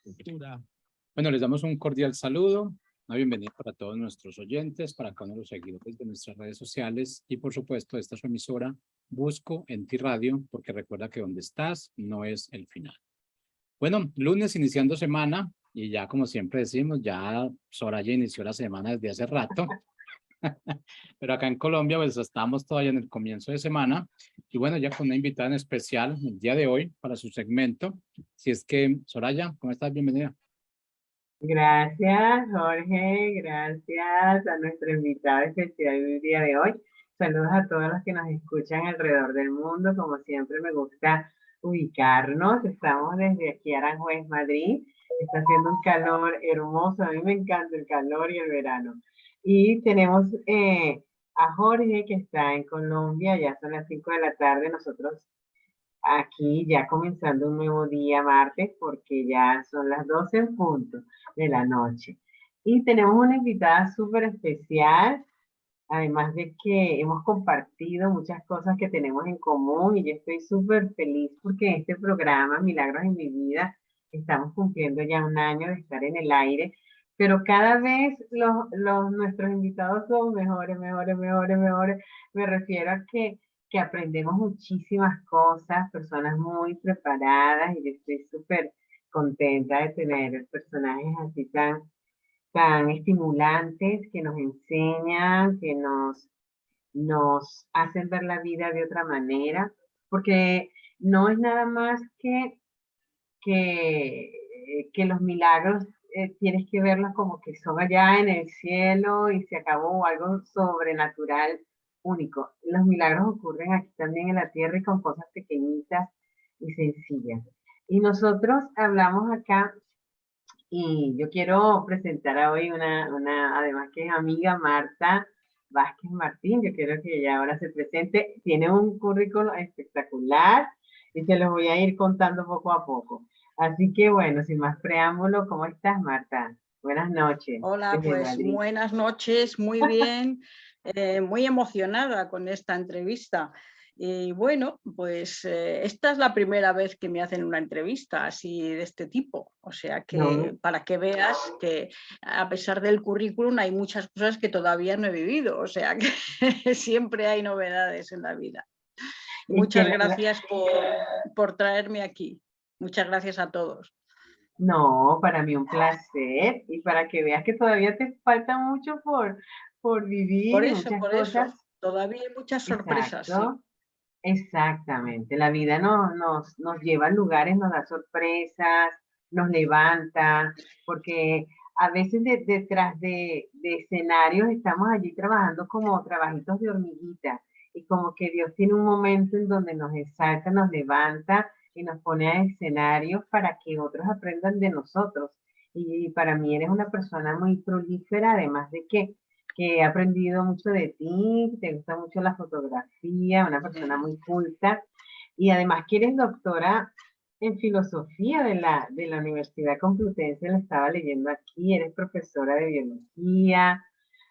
Cultura. Bueno, les damos un cordial saludo, una bienvenida para todos nuestros oyentes, para cada uno de los seguidores de nuestras redes sociales y por supuesto esta es su emisora Busco en Ti Radio, porque recuerda que donde estás no es el final. Bueno, lunes iniciando semana y ya como siempre decimos, ya Soraya inició la semana desde hace rato. Pero acá en Colombia pues estamos todavía en el comienzo de semana y bueno, ya con una invitada en especial el día de hoy para su segmento. Si es que, Soraya, ¿cómo estás? Bienvenida. Gracias, Jorge. Gracias a nuestro invitado especial del día de hoy. Saludos a todos los que nos escuchan alrededor del mundo. Como siempre, me gusta ubicarnos. Estamos desde aquí, Aranjuez, Madrid. Está haciendo un calor hermoso. A mí me encanta el calor y el verano. Y tenemos a Jorge que está en Colombia. Ya son las 5 de la tarde. Nosotros aquí ya comenzando un nuevo día, martes, porque ya son las 12 en punto de la noche. Y tenemos una invitada súper especial, además de que hemos compartido muchas cosas que tenemos en común y yo estoy súper feliz porque este programa, Milagros en mi vida, estamos cumpliendo ya un año de estar en el aire, pero cada vez nuestros invitados son mejores, mejores, mejores, mejores. Me refiero a que aprendemos muchísimas cosas, personas muy preparadas y yo estoy súper contenta de tener personajes así tan estimulantes que nos enseñan, que nos hacen ver la vida de otra manera, porque no es nada más que los milagros tienes que verlos como que son allá en el cielo y se acabó algo sobrenatural único. Los milagros ocurren aquí también en la tierra y con cosas pequeñitas y sencillas. Y nosotros hablamos acá y yo quiero presentar a hoy además que es amiga, Marta Vázquez Martín. Yo quiero que ella ahora se presente. Tiene un currículo espectacular y se los voy a ir contando poco a poco. Así que bueno, sin más preámbulo, ¿cómo estás, Marta? Buenas noches Hola, desde pues Madrid. buenas noches, muy bien, muy emocionada con esta entrevista. Y bueno, pues esta es la primera vez que me hacen una entrevista así de este tipo. O sea que No, para que veas que a pesar del currículum hay muchas cosas que todavía no he vivido. O sea que siempre hay novedades en la vida. es que Muchas gracias por traerme aquí. Muchas gracias a todos. no, para mí un placer y para que veas que todavía te falta mucho por vivir y muchas Por cosas. eso, todavía hay muchas sorpresas, sí. Exacto. Exactamente, la vida nos lleva a lugares, nos da sorpresas, nos levanta, porque a veces detrás de escenarios estamos allí trabajando como trabajitos de hormiguita y como que Dios tiene un momento en donde nos exalta, nos levanta y nos pone a escenarios para que otros aprendan de nosotros. Y para mí eres una persona muy prolífera, además de que he aprendido mucho de ti, te gusta mucho la fotografía, una persona muy culta, y además que eres doctora en filosofía de la Universidad Complutense, la estaba leyendo aquí, eres profesora de biología,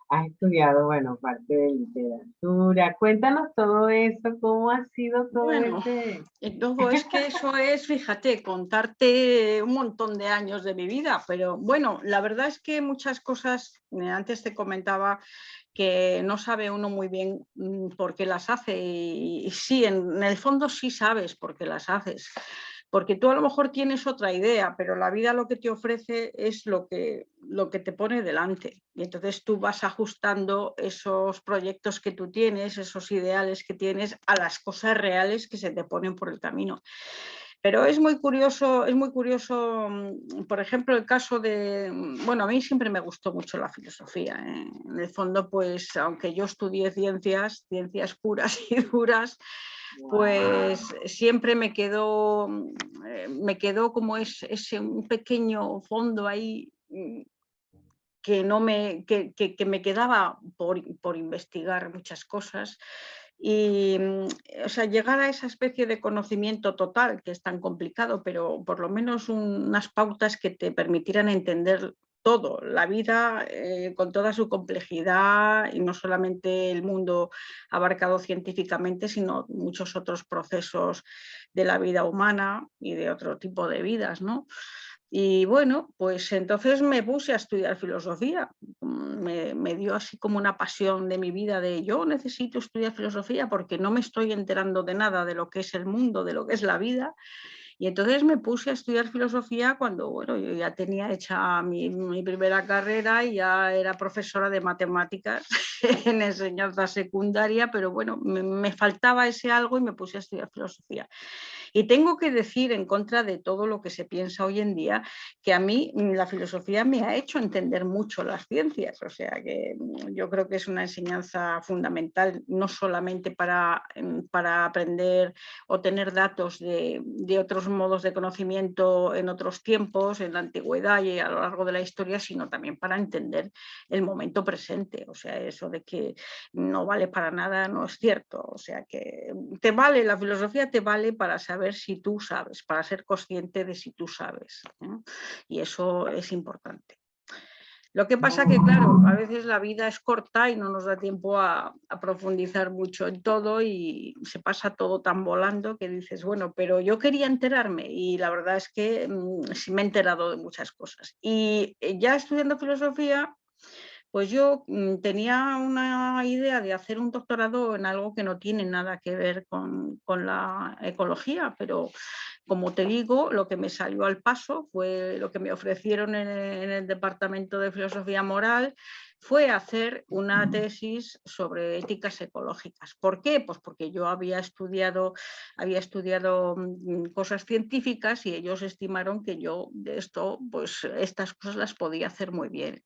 has estudiado, bueno, parte de literatura. Cuéntanos todo eso, cómo ha sido todo Bueno, ese... todo es que eso es, fíjate, contarte un montón de años de mi vida, pero bueno, la verdad es que muchas cosas, antes te comentaba que no sabe uno muy bien por qué las hace y sí, en el fondo sí sabes por qué las haces, porque tú a lo mejor tienes otra idea, pero la vida lo que te ofrece es lo que te pone delante y entonces tú vas ajustando esos proyectos que tú tienes, esos ideales que tienes a las cosas reales que se te ponen por el camino. Pero es muy curioso, por ejemplo, el caso de, bueno, a mí siempre me gustó mucho la filosofía. En el fondo, pues, aunque yo estudié ciencias puras y duras, pues Wow. siempre me quedó como ese un pequeño fondo ahí que, no me, que me quedaba por investigar muchas cosas y, o sea, llegar a esa especie de conocimiento total, que es tan complicado, pero por lo menos unas pautas que te permitieran entender todo, la vida con toda su complejidad y no solamente el mundo abarcado científicamente, sino muchos otros procesos de la vida humana y de otro tipo de vidas, ¿no? Y bueno, pues entonces me puse a estudiar filosofía. Me dio así como una pasión de mi vida de yo necesito estudiar filosofía porque no me estoy enterando de nada de lo que es el mundo, de lo que es la vida. Y entonces me puse a estudiar filosofía cuando, bueno, yo ya tenía hecha mi primera carrera y ya era profesora de matemáticas en enseñanza secundaria, pero bueno, me faltaba ese algo y me puse a estudiar filosofía. Y tengo que decir, en contra de todo lo que se piensa hoy en día, que a mí la filosofía me ha hecho entender mucho las ciencias. O sea que yo creo que es una enseñanza fundamental, no solamente para aprender o tener datos de otros modos de conocimiento en otros tiempos, en la antigüedad y a lo largo de la historia, sino también para entender el momento presente. O sea, eso de que no vale para nada no es cierto. O sea que te vale, la filosofía te vale para saber si tú sabes, para ser consciente de si tú sabes, ¿no? Y eso es importante. Lo que pasa que, claro, a veces la vida es corta y no nos da tiempo a profundizar mucho en todo y se pasa todo tan volando que dices, bueno, pero yo quería enterarme y la verdad es que sí me he enterado de muchas cosas. Y ya estudiando filosofía, pues yo tenía una idea de hacer un doctorado en algo que no tiene nada que ver con la ecología, pero como te digo, lo que me salió al paso fue lo que me ofrecieron en el Departamento de Filosofía Moral, fue hacer una tesis sobre éticas ecológicas. ¿Por qué? Pues porque yo había estudiado cosas científicas y ellos estimaron que yo de esto, pues estas cosas las podía hacer muy bien.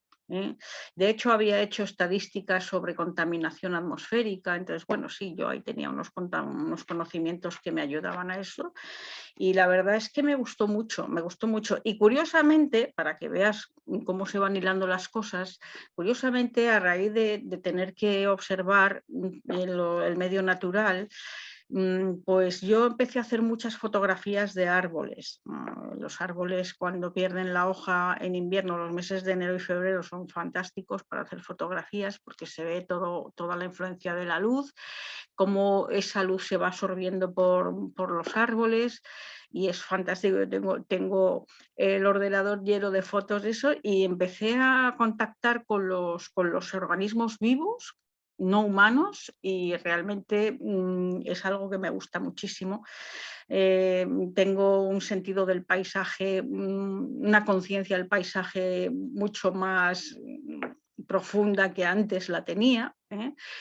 De hecho, había hecho estadísticas sobre contaminación atmosférica, entonces, bueno, sí, yo ahí tenía unos conocimientos que me ayudaban a eso y la verdad es que me gustó mucho, me gustó mucho. Y curiosamente, para que veas cómo se van hilando las cosas, curiosamente a raíz de tener que observar el medio natural, pues yo empecé a hacer muchas fotografías de árboles. Los árboles cuando pierden la hoja en invierno, los meses de enero y febrero son fantásticos para hacer fotografías porque se ve toda la influencia de la luz, cómo esa luz se va absorbiendo por los árboles y es fantástico. Yo tengo el ordenador lleno de fotos de eso y empecé a contactar con los organismos vivos no humanos y realmente es algo que me gusta muchísimo. Tengo un sentido del paisaje, una conciencia del paisaje mucho más profunda que antes la tenía,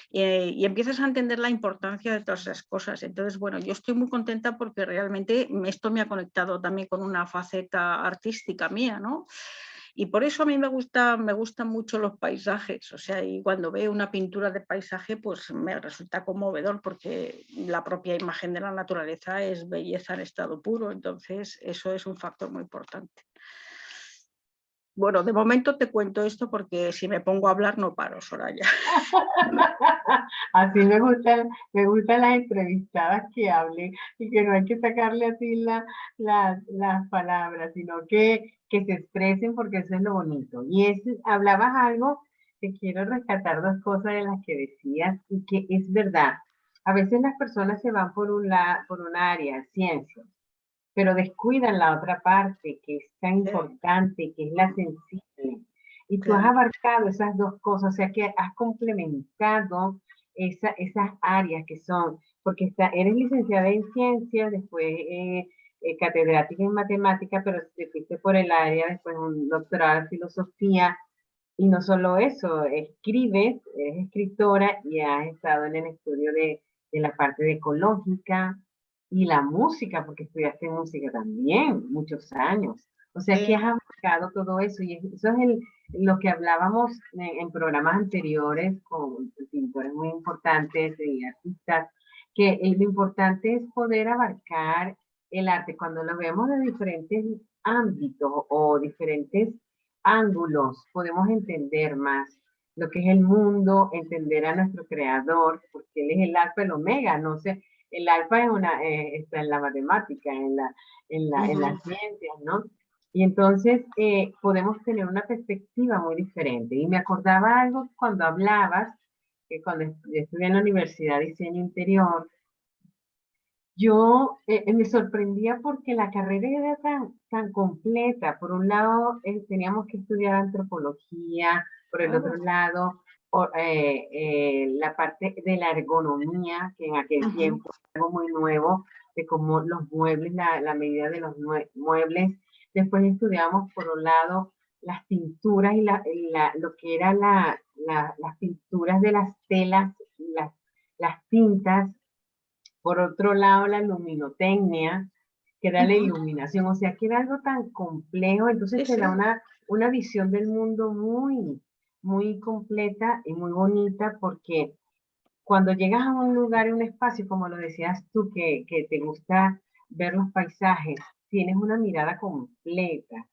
y empiezas a entender la importancia de todas esas cosas. Entonces, bueno, yo estoy muy contenta porque realmente esto me ha conectado también con una faceta artística mía, ¿no? Y por eso a mí me gustan mucho los paisajes, o sea, y cuando veo una pintura de paisaje, pues me resulta conmovedor porque la propia imagen de la naturaleza es belleza en estado puro, entonces eso es un factor muy importante. Bueno, de momento te cuento esto porque si me pongo a hablar no paro, Soraya. Así me gustan las entrevistadas que hablen y que no hay que sacarle así las palabras, sino que se expresen porque eso es lo bonito. Hablabas algo que quiero rescatar dos cosas de las que decías y que es verdad. A veces las personas se van por una área, ciencia, pero descuidan la otra parte que es tan importante, que es la sensible. Y tú has Claro. abarcado esas dos cosas, o sea que has complementado esas áreas que son, porque eres licenciada en ciencias, después catedrática en matemática, pero te fuiste por el área, después un doctorado en filosofía, y no solo eso, escribes, eres escritora y has estado en el estudio de la parte de ecológica y la música, porque estudiaste música también muchos años. O sea que has abarcado todo eso y eso es lo que hablábamos en programas anteriores con pintores muy importantes y artistas, que lo importante es poder abarcar el arte cuando lo vemos de diferentes ámbitos o diferentes ángulos, podemos entender más lo que es el mundo, entender a nuestro creador, porque él es el alfa y el omega, no sé, el alfa está en la matemática, en las ciencias, ¿no? Y entonces podemos tener una perspectiva muy diferente. Y me acordaba algo cuando hablabas, que cuando estudié en la Universidad de Diseño Interior, Yo me sorprendía porque la carrera era tan completa. Por un lado, teníamos que estudiar antropología, por el otro Oh, lado, la parte de la ergonomía, que en aquel ujú, tiempo era algo muy nuevo, de cómo los muebles, la medida de los muebles. Después estudiamos, por un lado, las pinturas y lo que era las pinturas de las telas, las tintas. Por otro lado, la luminotecnia, que era la ujú. iluminación, o sea, que era algo tan complejo, entonces Sí, te da sí. una visión del mundo muy completa y muy bonita, porque cuando llegas a un lugar, un espacio, como lo decías tú, que te gusta ver los paisajes, tienes una mirada completa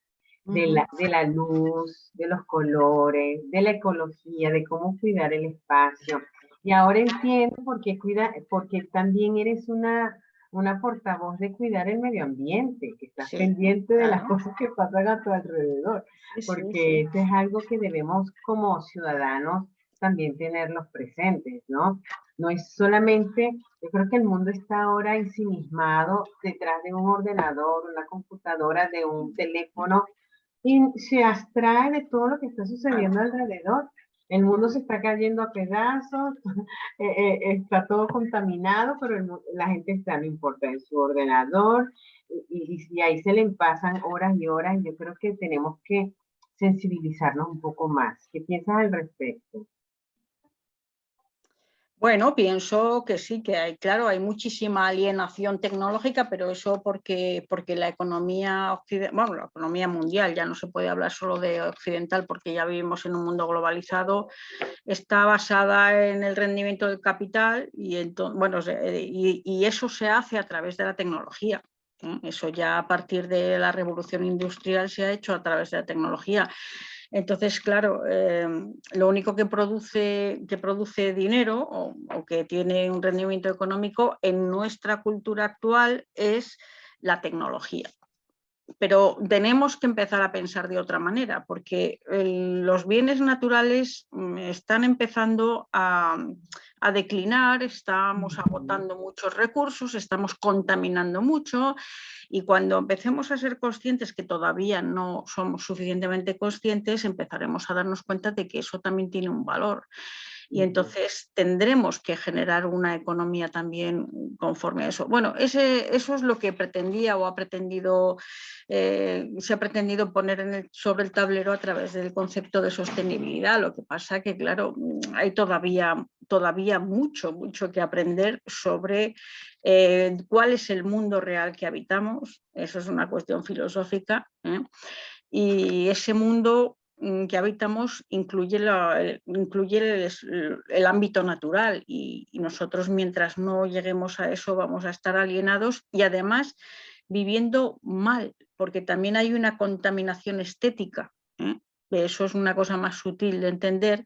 Ujú. de la luz, de los colores, de la ecología, de cómo cuidar el espacio. Y ahora entiendo porque también eres una portavoz de cuidar el medio ambiente, que estás Sí, pendiente de las claro. cosas que pasan a tu alrededor, Sí, sí, porque sí. eso es algo que debemos como ciudadanos también tenerlos presentes, ¿no? No es solamente, yo creo que el mundo está ahora ensimismado detrás de un ordenador, una computadora, de un teléfono, y se abstrae de todo lo que está sucediendo Claro. alrededor. El mundo se está cayendo a pedazos, está todo contaminado, pero la gente está, no importa, en su ordenador, y ahí se le pasan horas y horas. Yo creo que tenemos que sensibilizarnos un poco más. ¿Qué piensas al respecto? Bueno, pienso que sí, que hay, claro, hay muchísima alienación tecnológica, pero eso porque la economía bueno, la economía mundial, ya no se puede hablar solo de occidental porque ya vivimos en un mundo globalizado, está basada en el rendimiento del capital bueno, y eso se hace a través de la tecnología. Eso ya a partir de la revolución industrial se ha hecho a través de la tecnología. Entonces, claro, lo único que produce dinero o que tiene un rendimiento económico en nuestra cultura actual es la tecnología. Pero tenemos que empezar a pensar de otra manera, porque los bienes naturales están empezando a declinar, estamos Ujú. agotando muchos recursos, estamos contaminando mucho, y cuando empecemos a ser conscientes, que todavía no somos suficientemente conscientes, empezaremos a darnos cuenta de que eso también tiene un valor. Y Ujú. entonces tendremos que generar una economía también conforme a eso. Bueno, eso es lo que pretendía o se ha pretendido poner sobre el tablero a través del concepto de sostenibilidad. Lo que pasa que, claro, hay todavía mucho que aprender sobre cuál es el mundo real que habitamos. Eso es una cuestión filosófica, ¿eh? Y ese mundo que habitamos incluye el ámbito natural, y nosotros, mientras no lleguemos a eso, vamos a estar alienados y además viviendo mal, porque también hay una contaminación estética, ¿eh? Eso es una cosa más sutil de entender,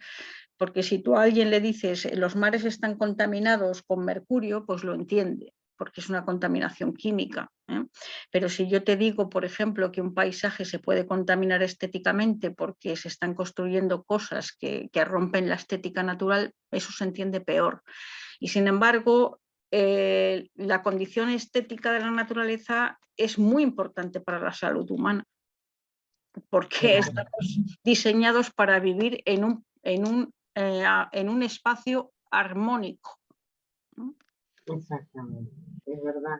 porque si tú a alguien le dices los mares están contaminados con mercurio, pues lo entiende, porque es una contaminación química, ¿eh? Pero si yo te digo, por ejemplo, que un paisaje se puede contaminar estéticamente porque se están construyendo cosas que rompen la estética natural, eso se entiende peor. Y sin embargo, la condición estética de la naturaleza es muy importante para la salud humana, porque Claro, estamos diseñados para vivir en un espacio armónico, ¿no? exactamente, es verdad.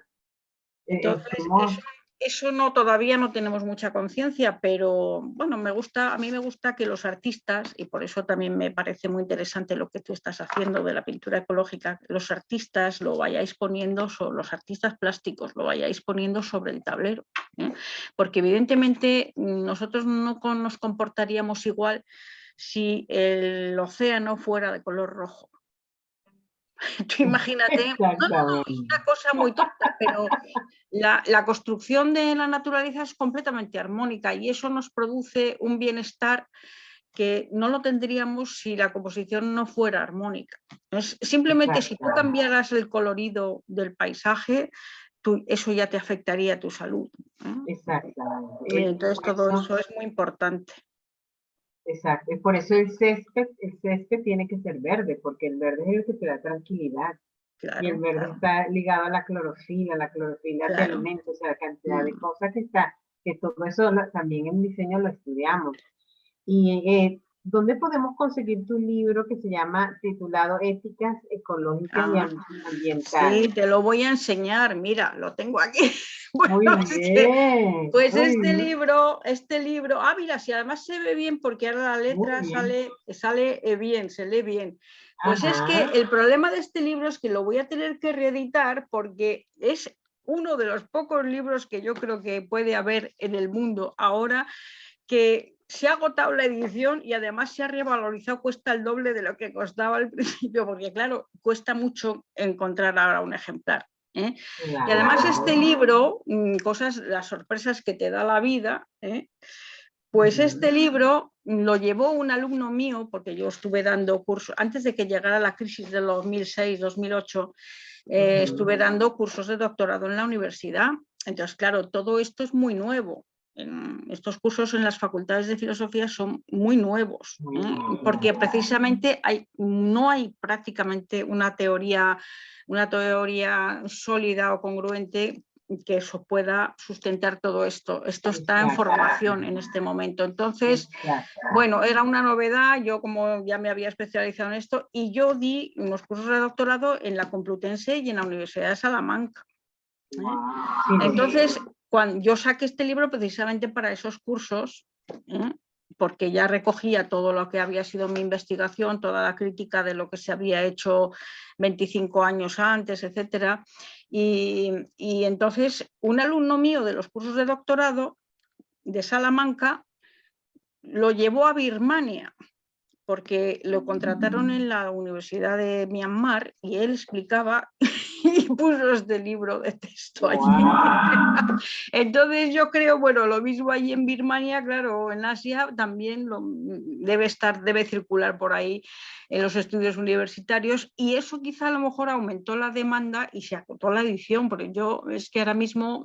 Entonces, Estamos, eso no, todavía no tenemos mucha conciencia, pero bueno, a mí me gusta que los artistas, y por eso también me parece muy interesante lo que tú estás haciendo de la pintura ecológica, los artistas lo vayáis poniendo, los artistas plásticos lo vayáis poniendo sobre el tablero, ¿eh? Porque evidentemente nosotros no nos comportaríamos igual si el océano fuera de color rojo. Tú imagínate, es exactamente, una cosa muy tonta, pero la construcción de la naturaleza es completamente armónica y eso nos produce un bienestar que no lo tendríamos si la composición no fuera armónica. Entonces, simplemente si tú exactamente, cambiaras el colorido del paisaje, eso ya te afectaría a tu salud, ¿eh? exactamente. Entonces, Por todo eso, eso es muy importante. exacto, por eso el césped tiene que ser verde, porque el verde es el que te da tranquilidad. Y el verde claro, está ligado a la clorofila te claro. alimenta, o sea, la cantidad de Mm. cosas que está, que todo eso también en diseño lo estudiamos. Y ¿dónde podemos conseguir tu libro que se llama titulado Éticas Ecológicas y Ah, sí, Ambientales? te lo voy a enseñar, mira, lo tengo aquí. Muy Bueno, es que, bien, pues muy bien, este libro, ah, mira, si además se ve bien porque ahora la muy letra bien. sale bien, se lee bien. Pues es que Ajá, el problema de este libro es que lo voy a tener que reeditar porque es uno de los pocos libros que yo creo que puede haber en el mundo ahora que se ha agotado la edición y además se ha revalorizado, cuesta el doble de lo que costaba al principio, porque claro, cuesta mucho encontrar ahora un ejemplar. Y además este claro. libro, las sorpresas que te da la vida, pues Ujú, este libro lo llevó un alumno mío, porque yo estuve dando cursos, antes de que llegara la crisis de 2006-2008, ujú. estuve dando cursos de doctorado en la universidad. Entonces, claro, todo esto es muy nuevo. Estos cursos en las facultades de filosofía son muy nuevos, Muy bien. porque precisamente no hay prácticamente una teoría sólida o congruente que eso pueda sustentar todo esto. Esto está en Exacto, formación en este momento. Entonces, exacto. bueno, era una novedad, yo como ya me había especializado en esto, y yo di unos cursos de doctorado en la Complutense y en la Universidad de Salamanca. Sí, Entonces, cuando yo saqué este libro precisamente para esos cursos, ¿eh? Porque ya recogía todo lo que había sido mi investigación, toda la crítica de lo que se había hecho 25 años antes, etcétera. Y entonces, un alumno mío de los cursos de doctorado de Salamanca lo llevó a Birmania porque lo contrataron en la Universidad de Myanmar y él explicaba y puso este libro de texto allí. wow. Entonces yo creo, bueno, lo mismo allí en Birmania, claro, en Asia también debe circular por ahí en los estudios universitarios y eso quizá a lo mejor aumentó la demanda y se acotó la edición, porque yo es que ahora mismo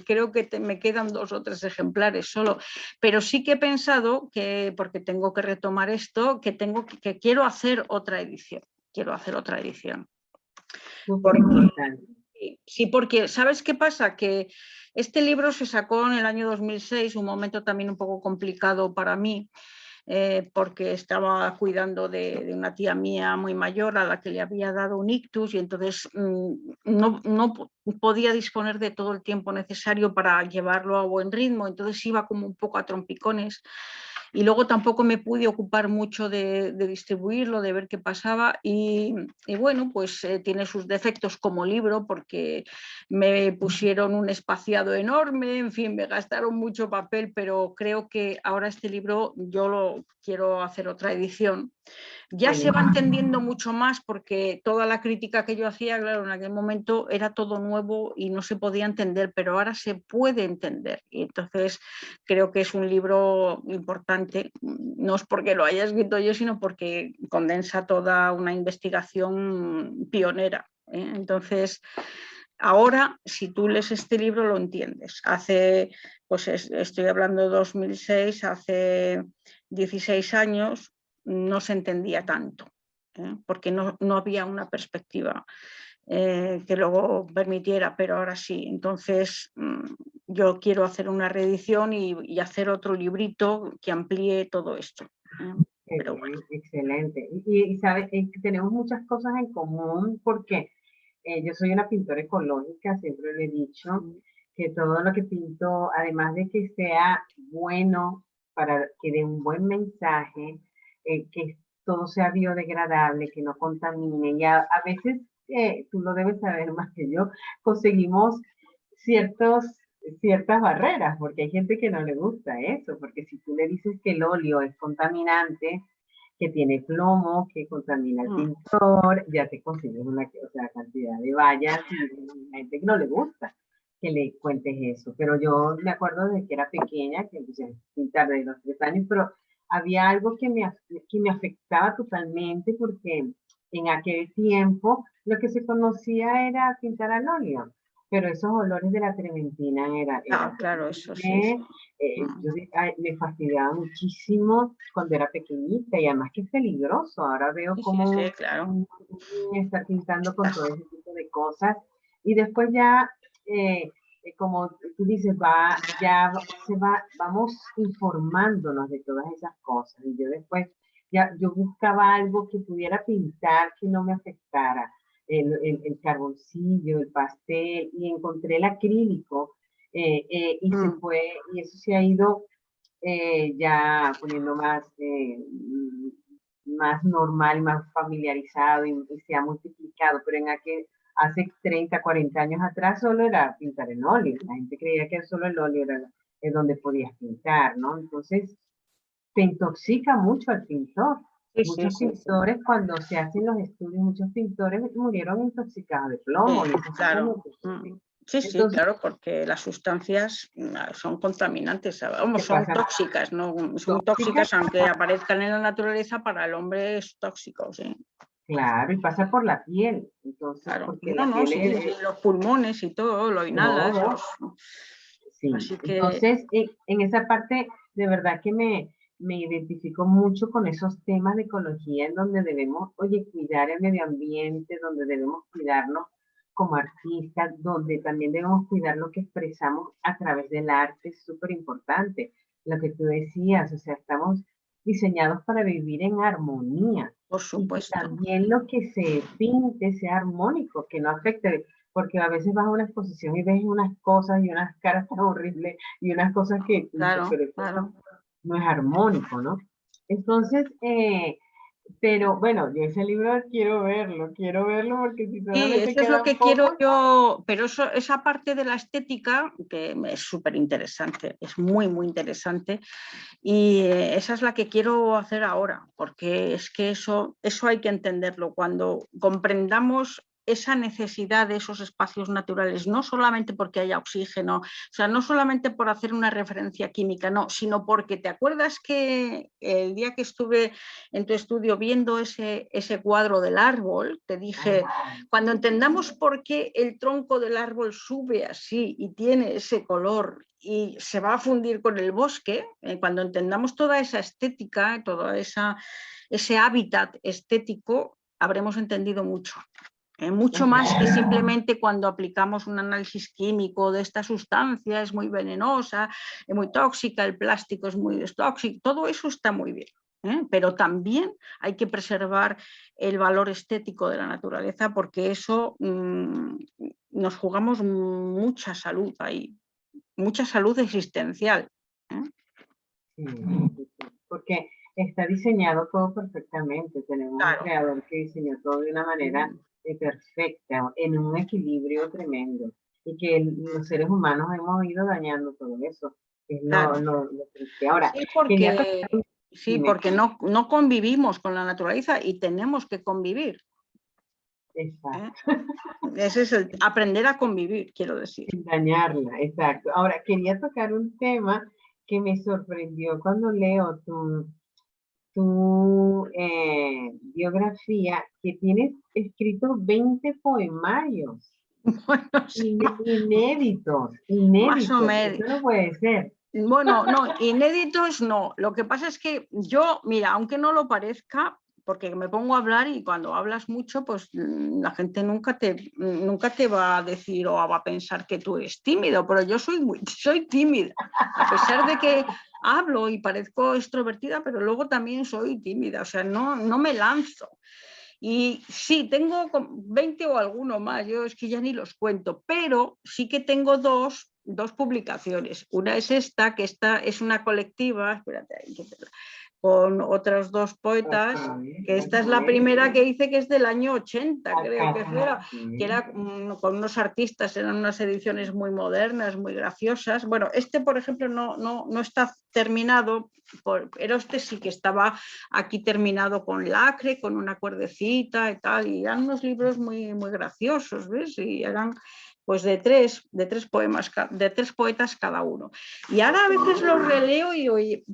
creo que me quedan 2 o 3 ejemplares solo, pero sí que he pensado que, porque tengo que retomar esto, que quiero hacer otra edición, Súper porque importante. sí, porque ¿sabes qué pasa? Que este libro se sacó en el año 2006, un momento también un poco complicado para mí, porque estaba cuidando de una tía mía muy mayor a la que le había dado un ictus y entonces no podía disponer de todo el tiempo necesario para llevarlo a buen ritmo, entonces iba como un poco a trompicones. Y luego tampoco me pude ocupar mucho de distribuirlo, de ver qué pasaba y bueno, pues tiene sus defectos como libro porque me pusieron un espaciado enorme, en fin, me gastaron mucho papel, pero creo que ahora este libro yo lo quiero hacer otra edición. Ya se va Buenísimo. entendiendo mucho más porque toda la crítica que yo hacía, claro, en aquel momento era todo nuevo y no se podía entender, pero ahora se puede entender. Y entonces creo que es un libro importante, no es porque lo haya escrito yo, sino porque condensa toda una investigación pionera. Entonces, ahora, si tú lees este libro, lo entiendes. Estoy hablando de 2006, hace 16 años, no se entendía tanto, porque no había una perspectiva que luego permitiera, pero ahora sí. Entonces, yo quiero hacer una reedición y hacer otro librito que amplíe todo esto. Qué Pero bueno. bien, excelente. Y sabes, tenemos muchas cosas en común porque yo soy una pintora ecológica, siempre le he dicho que todo lo que pinto, además de que sea bueno, para que dé un buen mensaje, que todo sea biodegradable, que no contamine. Y a veces, tú lo debes saber más que yo, conseguimos ciertos, ciertas barreras, porque hay gente que no le gusta eso, porque si tú le dices que el óleo es contaminante, que tiene plomo, que contamina el pintor, ya te consigues una cantidad de vallas y hay gente que no le gusta que le cuentes eso. Pero yo me acuerdo de que era pequeña, que empecé a pintar de los 3 años, pero había algo que me afectaba totalmente porque en aquel tiempo lo que se conocía era pintar al óleo. pero esos olores de la trementina era claro, eso sí. terrible. Me fastidiaba muchísimo cuando era pequeñita y además que es peligroso. Ahora veo Sí, cómo sí, claro. un niño está pintando con todo ese tipo de cosas y después ya, como tú dices, vamos informándonos de todas esas cosas y yo después yo buscaba algo que pudiera pintar que no me afectara. El carboncillo, el pastel, y encontré el acrílico, y eso se ha ido ya poniendo más normal, más familiarizado y se ha multiplicado, pero hace 30, 40 años atrás solo era pintar en óleo, la gente creía que solo el óleo era donde podías pintar, ¿no? Entonces, te intoxica mucho al pintor. Sí, sí, Muchos sí, pintores, cuando se hacen los estudios, muchos pintores murieron intoxicados de plomo y esas cosas claro. no se pueden. Sí, sí, Entonces, claro, porque las sustancias son contaminantes, vamos, ¿qué son pasa? tóxicas, ¿no? Son Tóxicas, tóxicas, aunque aparezcan en la naturaleza, para el hombre es tóxico, sí. claro, y pasa por la piel. Entonces, Claro. porque No, la no, piel sí, sí, los pulmones y todo, lo inhalas, todo. Sí, así que entonces en esa parte de verdad que me identifico mucho con esos temas de ecología en donde debemos, oye, cuidar el medio ambiente, donde debemos cuidarnos como artistas, donde también debemos cuidar lo que expresamos a través del arte, es súper importante. Lo que tú decías, o sea, estamos diseñados para vivir en armonía por y que supuesto. también lo que se pinte sea armónico, que no afecte, porque a veces vas a una exposición y ves unas cosas y unas caras tan horribles y unas cosas que tú dices, Claro, pero esto claro. no es armónico, ¿no? Entonces, pero bueno, yo ese libro quiero verlo porque si Sí, solamente eso es lo quedan que quiero pocos. yo, pero esa parte de la estética que es súper interesante, es muy, muy interesante, y esa es la que quiero hacer ahora, porque es que eso hay que entenderlo. Cuando comprendamos esa necesidad de esos espacios naturales, no solamente porque haya oxígeno, o sea, no solamente por hacer una referencia química, no, sino porque te acuerdas que el día que estuve en tu estudio viendo ese cuadro del árbol, te dije, cuando entendamos por qué el tronco del árbol sube así y tiene ese color y se va a fundir con el bosque, cuando entendamos toda esa estética, todo ese hábitat estético, habremos entendido mucho. Mucho más que simplemente cuando aplicamos un análisis químico de esta sustancia, es muy venenosa, es muy tóxica, el plástico es muy tóxico, todo eso está muy bien. Pero también hay que preservar el valor estético de la naturaleza, porque eso nos jugamos mucha salud ahí, mucha salud existencial. Sí, sí, sí, porque está diseñado todo perfectamente. Tenemos un Claro. creador que diseñó todo de una manera perfecta, en un equilibrio tremendo. Y que los seres humanos hemos ido dañando todo eso. Es Claro. lo triste. Ahora, Sí, quería tocar dime, porque no convivimos con la naturaleza y tenemos que convivir. exacto, Ese es aprender a convivir, quiero decir. sin dañarla, exacto. Ahora, quería tocar un tema que me sorprendió cuando leo tu biografía, que tienes escrito 20 poemarios Bueno, sí, más o inéditos. menos. Eso no puede ser. Bueno, no, inéditos no. Lo que pasa es que yo, mira, aunque no lo parezca, porque me pongo a hablar y cuando hablas mucho, pues la gente nunca te va a decir o va a pensar que tú eres tímido, pero yo soy tímida, a pesar de que hablo y parezco extrovertida, pero luego también soy tímida, o sea, no me lanzo. Y sí, tengo 20 o alguno más, yo es que ya ni los cuento, pero sí que tengo dos publicaciones. Una es esta, que esta es una colectiva, espérate, con otros dos poetas, que esta es la primera que hice, que es del año 80, creo que fuera, que era con unos artistas, eran unas ediciones muy modernas, muy graciosas. Bueno, este, por ejemplo, no está terminado, pero este sí que estaba aquí terminado con lacre, con una cuerdecita y tal, y eran unos libros muy, muy graciosos, ¿ves? Y eran pues de tres poemas, de 3 poetas cada uno. Y ahora a veces los releo y oye,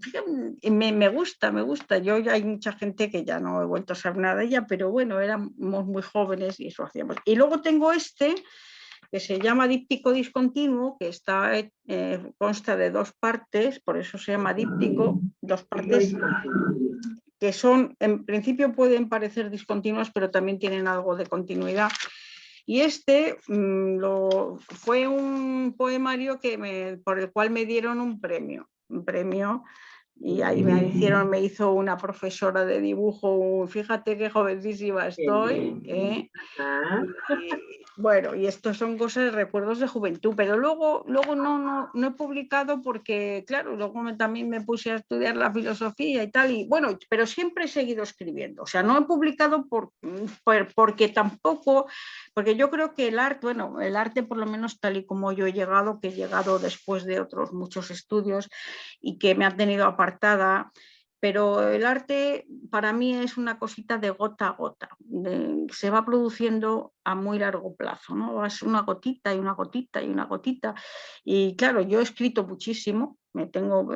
me gusta. Yo ya hay mucha gente que ya no he vuelto a saber nada de ella, pero bueno, éramos muy jóvenes y eso hacíamos. Y luego tengo este, que se llama díptico discontinuo, que consta de 2 partes, por eso se llama díptico, 2 partes que son, en principio pueden parecer discontinuas, pero también tienen algo de continuidad. Y fue un poemario por el cual me dieron un premio, y ahí me hizo una profesora de dibujo, fíjate qué jovencísima estoy, bueno, y estos son cosas, recuerdos de juventud, pero luego no he publicado porque, claro, luego también me puse a estudiar la filosofía y tal, y bueno, pero siempre he seguido escribiendo, o sea, no he publicado porque tampoco, porque yo creo que el arte por lo menos tal y como yo he llegado, que he llegado después de otros muchos estudios y que me han tenido apartada, pero el arte para mí es una cosita de gota a gota, se va produciendo a muy largo plazo, ¿no? Es una gotita y una gotita y una gotita. Y claro, yo he escrito muchísimo, tengo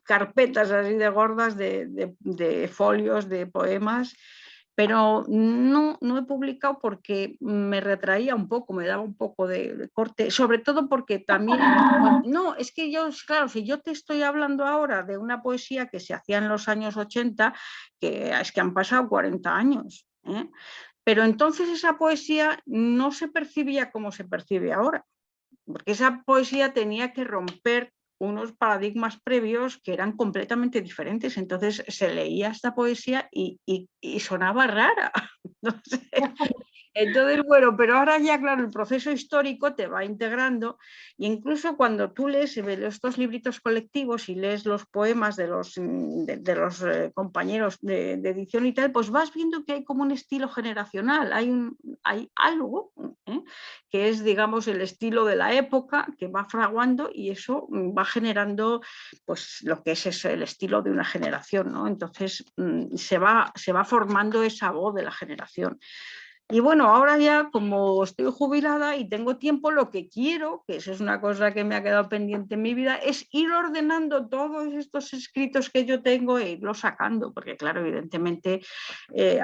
carpetas así de gordas de folios, de poemas, pero no he publicado porque me retraía un poco, me daba un poco de corte, sobre todo porque también, no, es que yo, claro, si yo te estoy hablando ahora de una poesía que se hacía en los años 80, que es que han pasado 40 años, ¿eh? Pero entonces esa poesía no se percibía como se percibe ahora, porque esa poesía tenía que romper unos paradigmas previos que eran completamente diferentes. Entonces se leía esta poesía y sonaba rara. Entonces, bueno, pero ahora ya, claro, el proceso histórico te va integrando, e incluso cuando tú lees estos libritos colectivos y lees los poemas de los compañeros de edición y tal, pues vas viendo que hay como un estilo generacional, hay algo que es, digamos, el estilo de la época que va fraguando, y eso va generando pues lo que es el estilo de una generación, ¿no? Entonces se va formando esa voz de la generación. Y bueno, ahora ya como estoy jubilada y tengo tiempo, lo que quiero, que eso es una cosa que me ha quedado pendiente en mi vida, es ir ordenando todos estos escritos que yo tengo e irlos sacando, porque claro, evidentemente,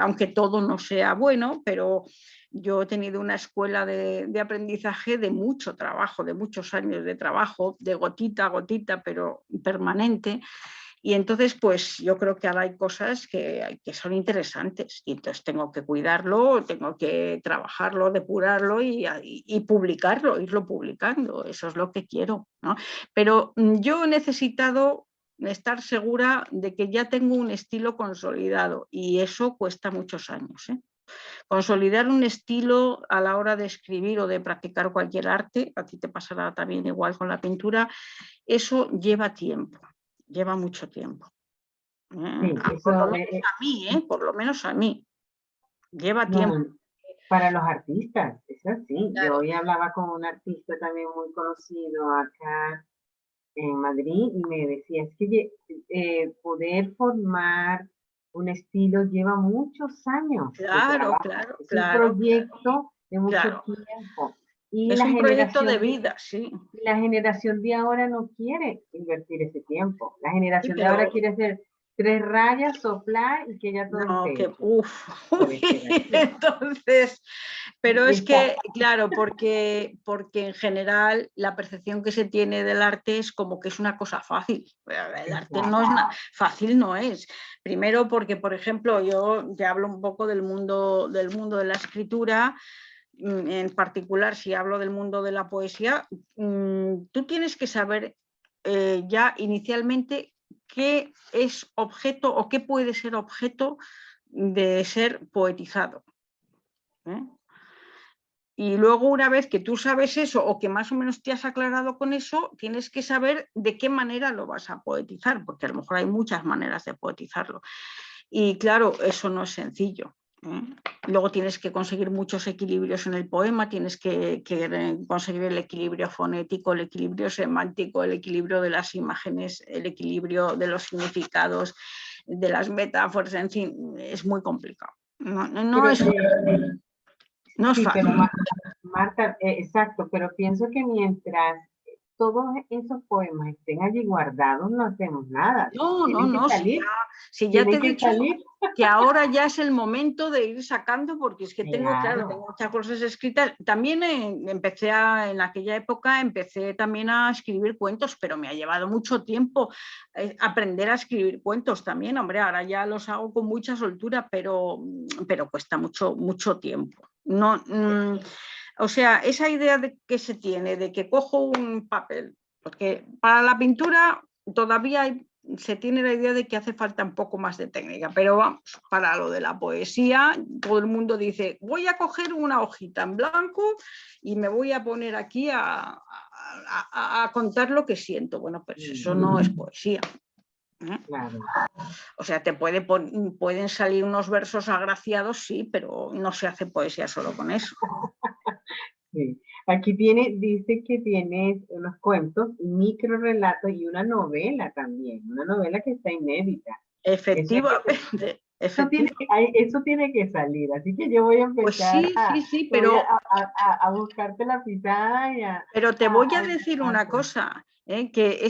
aunque todo no sea bueno, pero yo he tenido una escuela de aprendizaje de mucho trabajo, de muchos años de trabajo, de gotita a gotita, pero permanente. Y entonces, pues yo creo que ahora hay cosas que son interesantes, y entonces tengo que cuidarlo, tengo que trabajarlo, depurarlo y publicarlo, irlo publicando. Eso es lo que quiero, ¿no? Pero yo he necesitado estar segura de que ya tengo un estilo consolidado, y eso cuesta muchos años, ¿eh? Consolidar un estilo a la hora de escribir o de practicar cualquier arte, a ti te pasará también igual con la pintura, eso lleva tiempo. Lleva mucho tiempo. Sí, Por lo menos a mí, por lo menos a mí. Lleva tiempo. Para los artistas, es así. Claro. Yo hoy hablaba con un artista también muy conocido acá en Madrid y me decía, es que poder formar un estilo lleva muchos años de Claro, trabajo. Es un proyecto de mucho tiempo. Y es un proyecto de vida, sí. La generación de ahora no quiere invertir ese tiempo. La generación de ahora quiere hacer 3 rayas, soplar y que ya todo esté hecho. Entonces, pero es que, claro, porque en general la percepción que se tiene del arte es como que es una cosa fácil. El arte no es fácil, no es. Primero porque, por ejemplo, yo ya hablo un poco del mundo de la escritura. En particular, si hablo del mundo de la poesía, tú tienes que saber ya inicialmente qué es objeto o qué puede ser objeto de ser poetizado. Y luego, una vez que tú sabes eso, o que más o menos te has aclarado con eso, tienes que saber de qué manera lo vas a poetizar, porque a lo mejor hay muchas maneras de poetizarlo. Y claro, eso no es sencillo. Luego tienes que conseguir muchos equilibrios en el poema, tienes que conseguir el equilibrio fonético, el equilibrio semántico, el equilibrio de las imágenes, el equilibrio de los significados, de las metáforas, en fin, es muy complicado. No es fácil. Pero Marta, exacto, pero pienso que mientras todos esos poemas estén allí guardados, no hacemos nada. No, Tienen que salir, si ya te he tienen que dicho salir. que ahora ya es el momento de ir sacando, porque es que tengo Claro. muchas cosas escritas. También en aquella época empecé también a escribir cuentos, pero me ha llevado mucho tiempo aprender a escribir cuentos también. Hombre, ahora ya los hago con mucha soltura, pero cuesta mucho tiempo. No, o sea, esa idea de que se tiene, de que cojo un papel, porque para la pintura todavía se tiene la idea de que hace falta un poco más de técnica, pero vamos, para lo de la poesía, todo el mundo dice, voy a coger una hojita en blanco y me voy a poner aquí a contar lo que siento. Bueno, pues eso no es poesía. Claro. O sea, pueden salir unos versos agraciados, sí, pero no se hace poesía solo con eso. Sí. Aquí dice que tienes unos cuentos, un microrelato y una novela también, una novela que está inédita. Efectivamente. Eso tiene que salir, así que yo voy a Pues empezar sí, pero a buscarte la pisada. Pero te voy a decir una cosa, que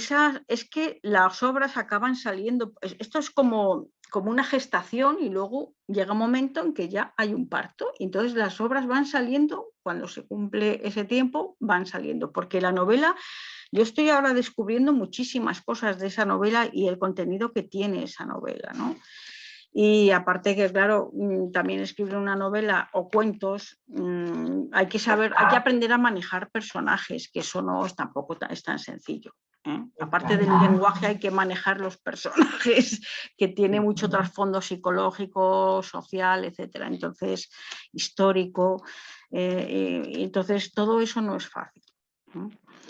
es que las obras acaban saliendo, esto es como una gestación y luego llega un momento en que ya hay un parto y entonces las obras van saliendo, cuando se cumple ese tiempo, van saliendo, porque la novela, yo estoy ahora descubriendo muchísimas cosas de esa novela y el contenido que tiene esa novela, ¿no? Y aparte que, claro, también escribir una novela o cuentos, hay que aprender a manejar personajes, que eso no tampoco es tan sencillo. Aparte del lenguaje hay que manejar los personajes, que tiene mucho trasfondo psicológico, social, etcétera. Entonces, histórico. Entonces, todo eso no es fácil.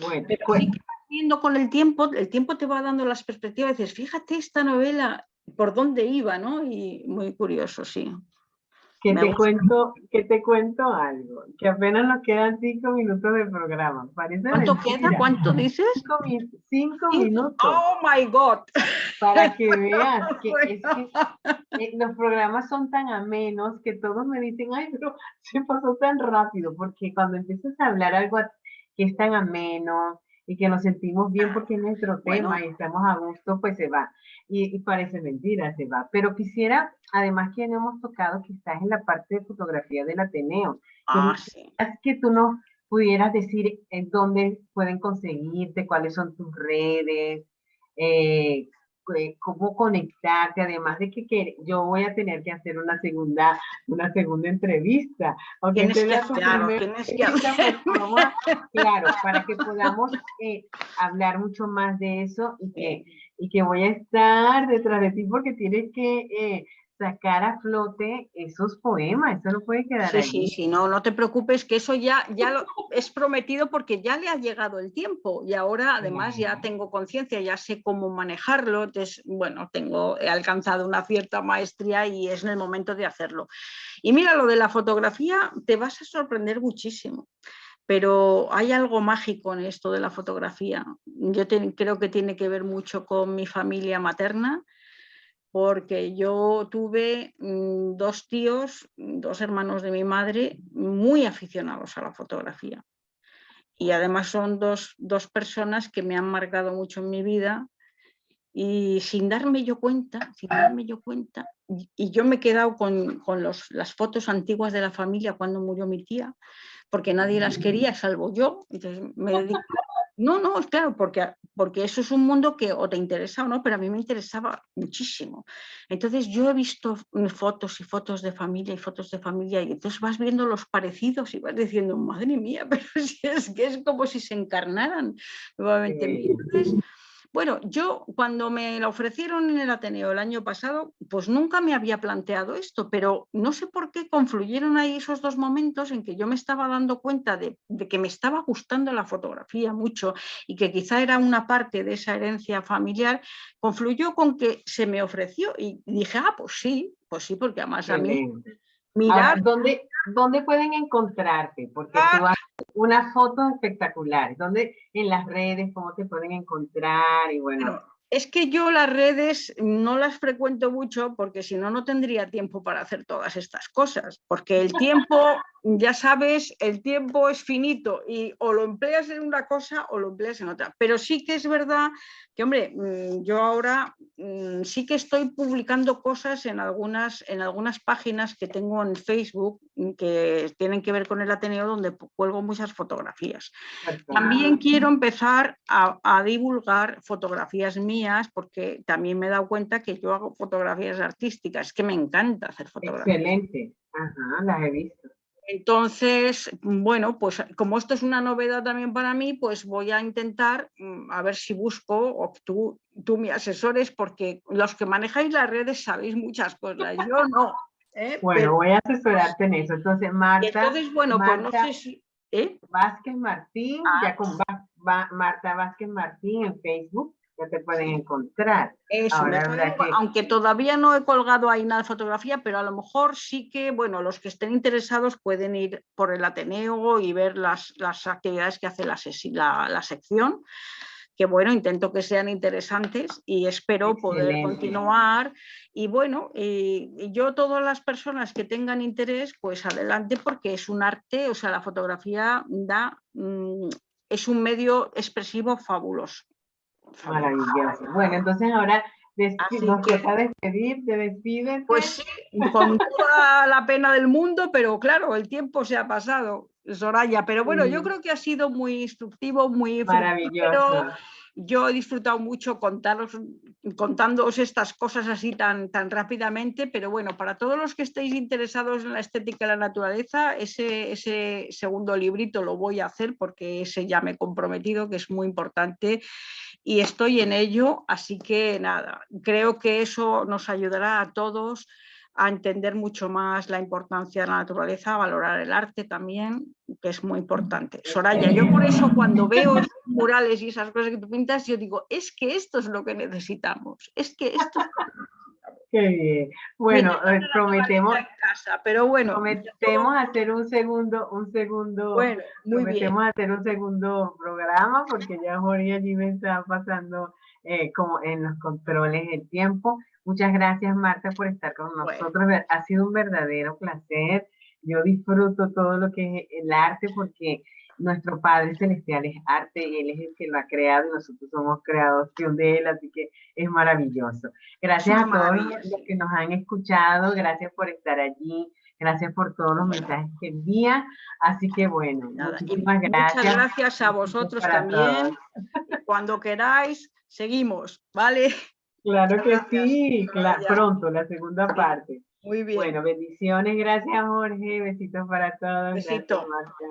Bueno, pero sí que vas viendo con el tiempo te va dando las perspectivas y dices, fíjate esta novela, por dónde iba, ¿no? Y muy curioso, sí. que te cuento algo, que apenas nos quedan 5 minutos de programa. Parece ¿Cuánto mentira. queda? ¿Cuánto dices? 5 minutos. Oh my God. Para que veas que es que los programas son tan amenos que todos me dicen, ay, pero se pasó tan rápido, porque cuando empiezas a hablar algo que es tan ameno y que nos sentimos bien porque es nuestro tema y estamos a gusto, pues se va. Y parece mentira, se va. Pero quisiera, además que no hemos tocado, que estás en la parte de fotografía del Ateneo, Sí. que tú nos pudieras decir en dónde pueden conseguirte, cuáles son tus redes, cómo conectarte, además de que yo voy a tener que hacer una segunda entrevista. Aunque Tienes que hacerlo. Claro, para que podamos hablar mucho más de eso y que voy a estar detrás de ti porque tienes que sacar a flote esos poemas, eso no puede quedar allí. Sí, no te preocupes, que eso ya lo es prometido porque ya le ha llegado el tiempo y ahora además ya tengo conciencia, ya sé cómo manejarlo, entonces, bueno, he alcanzado una cierta maestría y es en el momento de hacerlo. Y mira, lo de la fotografía te vas a sorprender muchísimo. Pero hay algo mágico en esto de la fotografía. Yo creo que tiene que ver mucho con mi familia materna, porque yo tuve 2 tíos, 2 hermanos de mi madre, muy aficionados a la fotografía. Y además son dos personas que me han marcado mucho en mi vida y sin darme yo cuenta, y yo me he quedado con las fotos antiguas de la familia cuando murió mi tía, porque nadie las quería salvo yo, entonces me dedico. No, claro, porque eso es un mundo que o te interesa o no, pero a mí me interesaba muchísimo. Entonces yo he visto fotos y fotos de familia y entonces vas viendo los parecidos y vas diciendo, madre mía, pero si es que es como si se encarnaran nuevamente. Entonces, bueno, yo cuando me la ofrecieron en el Ateneo el año pasado, pues nunca me había planteado esto, pero no sé por qué confluyeron ahí esos 2 momentos en que yo me estaba dando cuenta de que me estaba gustando la fotografía mucho y que quizá era una parte de esa herencia familiar, confluyó con que se me ofreció y dije, pues sí, porque además a mí mirar... Ahora, ¿dónde pueden encontrarte? Porque tú haces unas fotos espectaculares. ¿Dónde? En las redes, ¿cómo te pueden encontrar? Y bueno. Es que yo las redes no las frecuento mucho porque si no, no tendría tiempo para hacer todas estas cosas, porque el tiempo ya sabes, el tiempo es finito y o lo empleas en una cosa o lo empleas en otra. Pero sí que es verdad que, hombre, yo ahora sí que estoy publicando cosas en algunas páginas que tengo en Facebook que tienen que ver con el Ateneo, donde cuelgo muchas fotografías. También quiero empezar a divulgar fotografías mías, porque también me he dado cuenta que yo hago fotografías artísticas, que me encanta hacer fotografías. Excelente. Ajá, las he visto. Entonces, bueno, pues como esto es una novedad también para mí, pues voy a intentar a ver si busco, o tú me asesores, porque los que manejáis las redes sabéis muchas cosas, yo no. Bueno, Pero, voy a asesorarte en eso. Entonces, Marta, entonces, bueno, pues no sé si... Vázquez Martín, ya con Marta Vázquez Martín en Facebook, ya te pueden encontrar. Eso, Ahora, aunque todavía no he colgado ahí nada de fotografía, pero a lo mejor sí que, bueno, los que estén interesados pueden ir por el Ateneo y ver las actividades que hace la sección, que bueno, intento que sean interesantes y espero poder continuar. Y bueno, y yo, todas las personas que tengan interés, pues adelante, porque es un arte, o sea, la fotografía es un medio expresivo fabuloso. Maravilloso. Bueno, entonces ahora nos toca despedir, ¿te despides? Pues sí, con toda la pena del mundo, pero claro, el tiempo se ha pasado, Soraya. Pero bueno, yo creo que ha sido muy instructivo, muy fructífero. Yo he disfrutado mucho contándoos estas cosas así tan rápidamente, pero bueno, para todos los que estéis interesados en la estética de la naturaleza, ese segundo librito lo voy a hacer, porque ese ya me he comprometido, que es muy importante, y estoy en ello, así que nada, creo que eso nos ayudará a todos a entender mucho más la importancia de la naturaleza, a valorar el arte también, que es muy importante. Soraya, yo por eso cuando veo esos murales y esas cosas que tú pintas, yo digo, es que esto es lo que necesitamos, es que esto es... Qué bien. Bueno, prometemos hacer un segundo, bueno, muy bien. hacer un segundo programa, porque ya Jorge allí me está pasando como en los controles el tiempo. Muchas gracias, Marta, por estar con nosotros. Ha sido un verdadero placer. Yo disfruto todo lo que es el arte, porque nuestro Padre Celestial es arte y Él es el que lo ha creado y nosotros somos creación de Él, así que es maravilloso. Gracias a todos los que nos han escuchado, gracias por estar allí, gracias por todos los mensajes que envían, así que bueno, muchísimas gracias. Muchas gracias a vosotros también. Cuando queráis, seguimos, ¿vale? Claro que sí, pronto, la segunda parte. Muy bien. Bueno, bendiciones, gracias Jorge, besitos para todos. Besito. Gracias, Marta.